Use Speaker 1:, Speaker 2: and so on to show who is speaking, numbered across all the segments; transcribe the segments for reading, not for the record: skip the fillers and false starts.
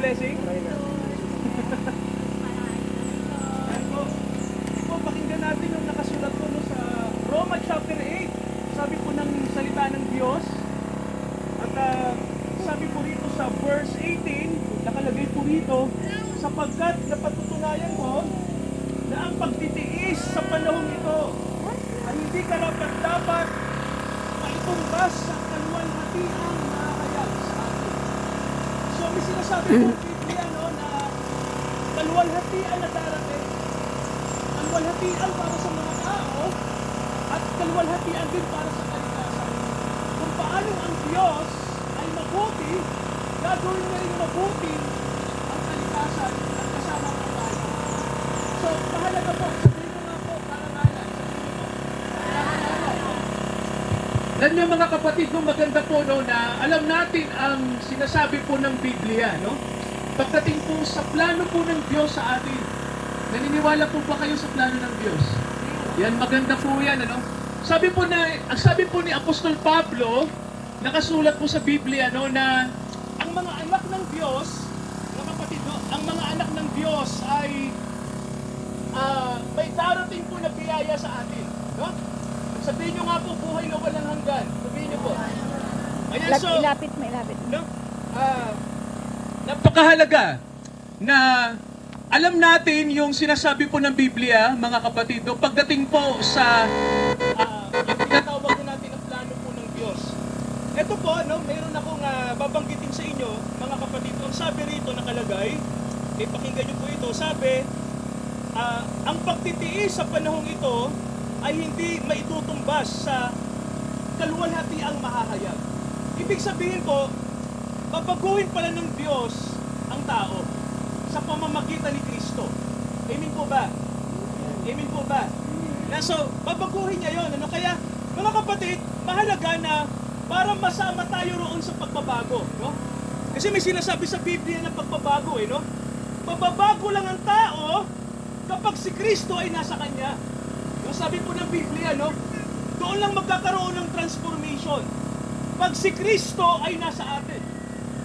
Speaker 1: blessing? Ayan po. Po, pakinggan natin yung nakasulat po no, sa Roma chapter 8. Sabi po ng salita ng Diyos. At sabi po rito sa verse 18, nakalagay po rito, sapagkat napatutunayan mo na ang pagtitiis sa panahong ito ay hindi karapat-dapat maitumbas sa kaluwalhatiang mahahayag sa atin. So may sinasabi po ang Biblia no, na kaluwalhatian na darating. Kaluwalhatian para sa mga tao at kaluwalhatian din para sa kalikasan. Kung paano ang Diyos ay mabuti, gagawin na rin mabuti ang kalikasan at kasama ang tayo. So, mahalaga po. Sabihin ko nga po, parangalan. Sabihin ko. Alam niyo mga kapatid, no, maganda po no, na alam natin ang sinasabi po ng Biblia. No? Pagdating po sa plano po ng Diyos sa atin, naniniwala po ba kayo sa plano ng Diyos? Yan, maganda po yan. Ano? Sabi po ni Apostol Pablo, nakasulat po sa Biblia no, na ang mga anak ng Diyos, mga kapatid, no, ang mga anak ng Diyos ay may darating po na biyaya sa atin. No? Sabihin nyo nga po, buhay na walang hanggan. Sabihin nyo po. Ayan, so,
Speaker 2: ilapit.
Speaker 1: no? Napakahalaga na alam natin yung sinasabi po ng Biblia, mga kapatid, no? Pagdating po sa yung tinatawag po natin ang plano po ng Diyos. Ito po, no, mayroon akong babanggitin sa inyo, mga kapatid. Ang sabi rito nakalagay, pakinggan nyo po ito, sabi, ang pagtitiis sa panahong ito ay hindi maitutumbas sa kaluwalhatiang mahahayag. Ibig sabihin po, babaguhin pala ng Diyos ang tao sa pamamagitan ni Kristo. Amen po ba? Amen po ba? So, babaguhin niya yon. Ano? Kaya, mga kapatid, mahalaga na para masama tayo roon sa pagbabago. No? Kasi may sinasabi sa Biblia na pagbabago. No? Mababago lang ang tao kapag si Kristo ay nasa kanya. No? Sabi po ng Biblia, no? Doon lang magkakaroon ng transformation pag si Kristo ay nasa atin.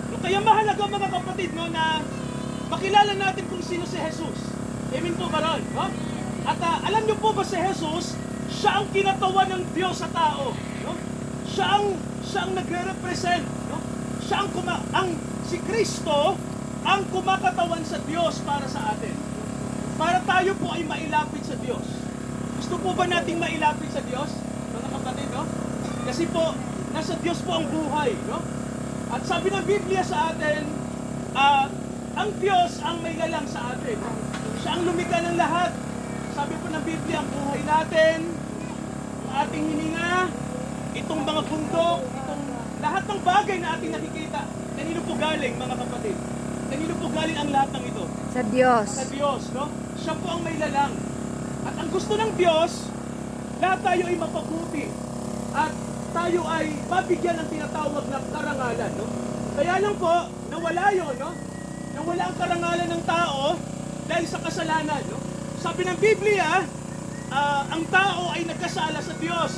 Speaker 1: No? Kaya mahalaga mga kapatid no, na makilala natin kung sino si Jesus. Amen po ba ron? No? At alam niyo po ba si Jesus, siya ang kinatawan ng Diyos sa tao. No? Siya ang nagre-represent. No? Siya si Kristo ang kumakatawan sa Diyos para sa atin. Para tayo po ay mailapit sa Diyos. Gusto po ba nating mailapit sa Diyos? Mga kapatid, no? Kasi po, nasa Diyos po ang buhay, no? At sabi ng Biblia sa atin, ang Diyos ang may galang sa atin. Siya ang lumikha ng lahat. Sabi po ng Biblia, ang buhay natin, ang ating hininga, itong mga bundok, itong lahat ng bagay na ating nakikita. Kanino po galing, mga kapatid? Kanino po galing ang lahat ng ito?
Speaker 2: Sa Diyos.
Speaker 1: Sa Diyos, no? Siya po ang may lalang. At ang gusto ng Diyos, lahat tayo ay mapabuti. At tayo ay mabigyan ng tinatawag na karangalan, no? Kaya lang po, nawala yun, no? Nawala ang karangalan ng tao dahil sa kasalanan, no? Sabi ng Biblia, ang tao ay nagkasala sa Diyos.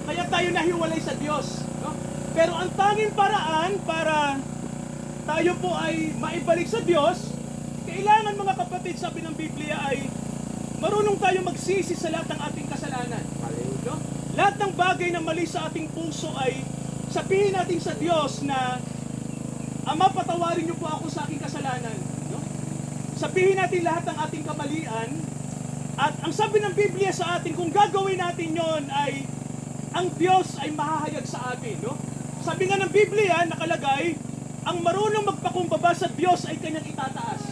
Speaker 1: Kaya tayo nahiwalay sa Diyos, no? Pero ang tanging paraan para tayo po ay maibalik sa Diyos, kailangan mga kapatid, sabi ng Biblia ay marunong tayo magsisi sa lahat ng ating kasalanan. No? Lahat ng bagay na mali sa ating puso ay sabihin natin sa Diyos na Ama, patawarin niyo po ako sa aking kasalanan. No? Sabihin natin lahat ng ating kamalian. At ang sabi ng Biblia sa atin, kung gagawin natin yon ay ang Diyos ay mahahayag sa atin. No? Sabi nga ng Biblia, nakalagay, ang marunong magpakumbaba sa Diyos ay kanyang itataas.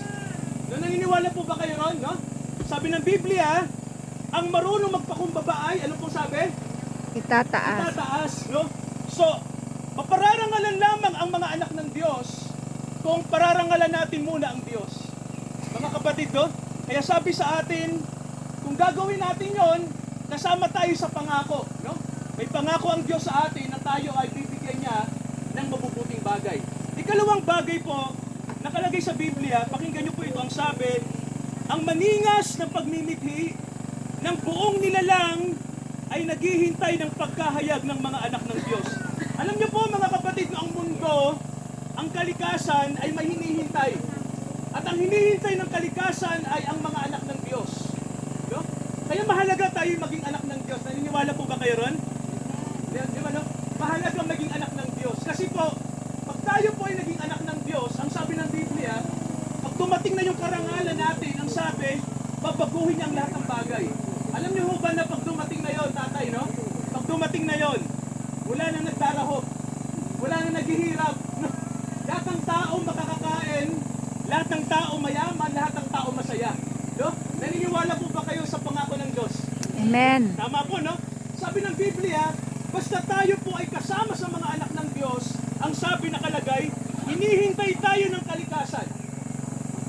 Speaker 1: No, naniniwala po ba kayo ron? No? Sabi ng Biblia, ang marunong magpakumbaba ay, ano pong sabi?
Speaker 2: Itataas.
Speaker 1: Itataas. No? So, mapararangalan lamang ang mga anak ng Diyos kung pararangalan natin muna ang Diyos. Mga kapatid, no? Kaya sabi sa atin, kung gagawin natin yon, kasama tayo sa pangako. No? May pangako ang Diyos sa atin na tayo ay bibigyan niya ng mabubuting bagay. Ikalawang bagay po, nakalagay sa Biblia, pakinggan niyo po ito, ang sabi, ang maningas ng pagmimithi ng buong nilalang ay naghihintay ng pagkahayag ng mga anak ng Diyos. Alam niyo po mga kapatid, na ang mundo, ang kalikasan ay may hinihintay. At ang hinihintay ng kalikasan ay ang mga anak ng Diyos. No? Kaya mahalaga tayo maging anak ng Diyos. Naniniwala po ba kayo ron? Di ba, no? Mahalaga maging anak ng Diyos. Kasi po, pag tayo po ay naging anak ng Diyos, ang sabi ng Biblia, pag dumating na yung karangalan natin, ang sabi, babaguhin niya ang lahat ng bagay. Alam niyo ho ba na pag dumating na yon, tatay, no? Pag dumating na yon, wala na nagdarahop, wala na naghihirap, no? Lahat ng tao makakakain, lahat ng tao mayaman, lahat ng tao masaya. No? Naniniwala po ba kayo sa pangako ng Diyos?
Speaker 2: Amen.
Speaker 1: Tama po, no? Sabi ng Biblia, basta tayo po ay kasama sa mga anak ng Diyos, ang sabi nakalagay, hinihintay tayo ng kalikasan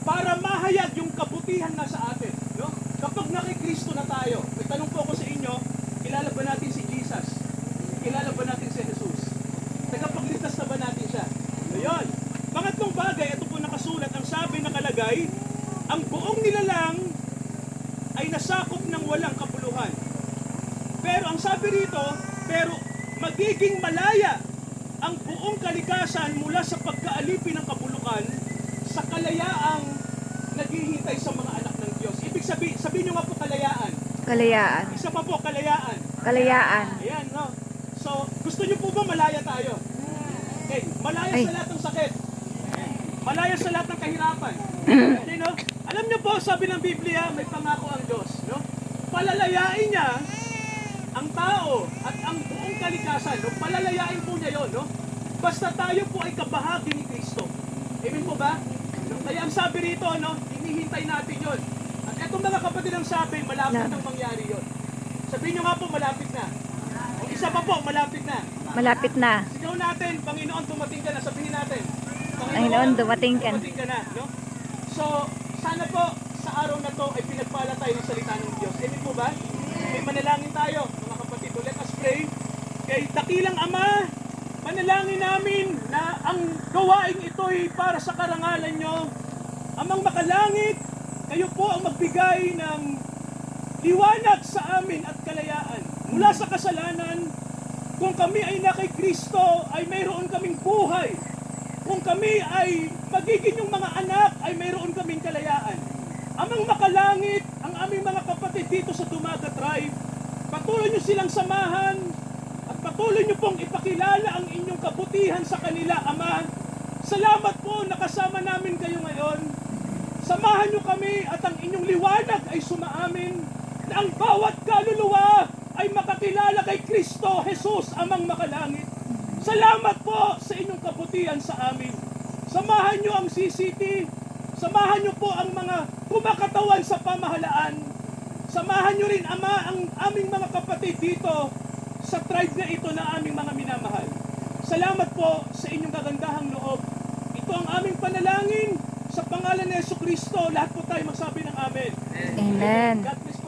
Speaker 1: para mahayag yung kabutihan na sa atin. No? Kapag nakikristo na tayo, may tanong po ako sa inyo, kilala ba natin si Jesus? Kilala ba natin si Jesus? Tagapagligtas na ba natin siya? Ngayon, pangatlong bagay, ito po nakasulat, ang sabi nakalagay, ang buong nilalang ay nasakop ng walang kapuluhan. Pero ang sabi rito, pero magiging malaya ang buong kalikasan mula sa pagkaalipin ng kabulukan sa kalayaang naghihintay sa mga anak ng Diyos. Ibig sabihin nyo nga po kalayaan.
Speaker 2: Kalayaan.
Speaker 1: Isa pa po, kalayaan.
Speaker 2: Kalayaan.
Speaker 1: Ayan, no? So, gusto nyo po ba malaya tayo? Okay, malaya
Speaker 2: Ay.
Speaker 1: sa lahat ng sakit. Malaya sa lahat ng kahirapan. Okay, no? Alam nyo po, sabi ng Biblia, may pangako ang Diyos, no? Palalayain niya ang tao at ang buong kalikasan, no? Palalayain po niya yon, no? Basta tayo po ay kabahagi ni Kristo. Amen po ba? No? Kaya ang sabi rito, no? Hinihintay natin yon. At etong mga kapatid ang sabi, malapit nang mangyari yon. Sabihin nyo nga po, malapit na. O isa pa po, malapit na.
Speaker 2: Malapit na.
Speaker 1: Sigaw natin, Panginoon, dumating ka na. Sabihin natin,
Speaker 2: Panginoon, dumating ka na.
Speaker 1: dumating ka na. No? So, sana po, sa araw na to ay pinagpala tayo ng salita ng Diyos. Amen po ba? May manalangin tayo, mga kapatid. Let us pray. Kay dakilang Ama, manalangin namin na ang gawain ito'y para sa karangalan nyo. Amang makalangit, kayo po ang magbigay ng liwanag sa amin at kalayaan. Mula sa kasalanan, kung kami ay na kay Kristo, ay mayroon kaming buhay. Kung kami ay magiging yung mga anak, ay mayroon kaming kalayaan. Amang makalangit, ang aming mga kapatid dito sa Dumaga Tribe, patuloy nyo silang samahan at patuloy nyo pong ipakilala ang inyong kabutihan sa kanila, Ama. Salamat po, nakasama namin kayo ngayon. Samahan nyo kami at ang inyong liwanag ay sumaamin na ang bawat kaluluwa ay makakilala kay Kristo Jesus, Amang makalangit. Salamat po sa inyong kabutihan sa amin. Samahan nyo ang CCT. Samahan nyo po ang mga kumakatawan sa pamahalaan. Samahan nyo rin, Ama, ang aming mga kapatid dito sa tribe na ito na aming mga minamahal. Salamat po sa inyong kagandahang loob. Ito ang aming panalangin sa pangalan ni Jesucristo. Lahat po tayo magsabi ng Amen.
Speaker 2: Amen.
Speaker 1: God bless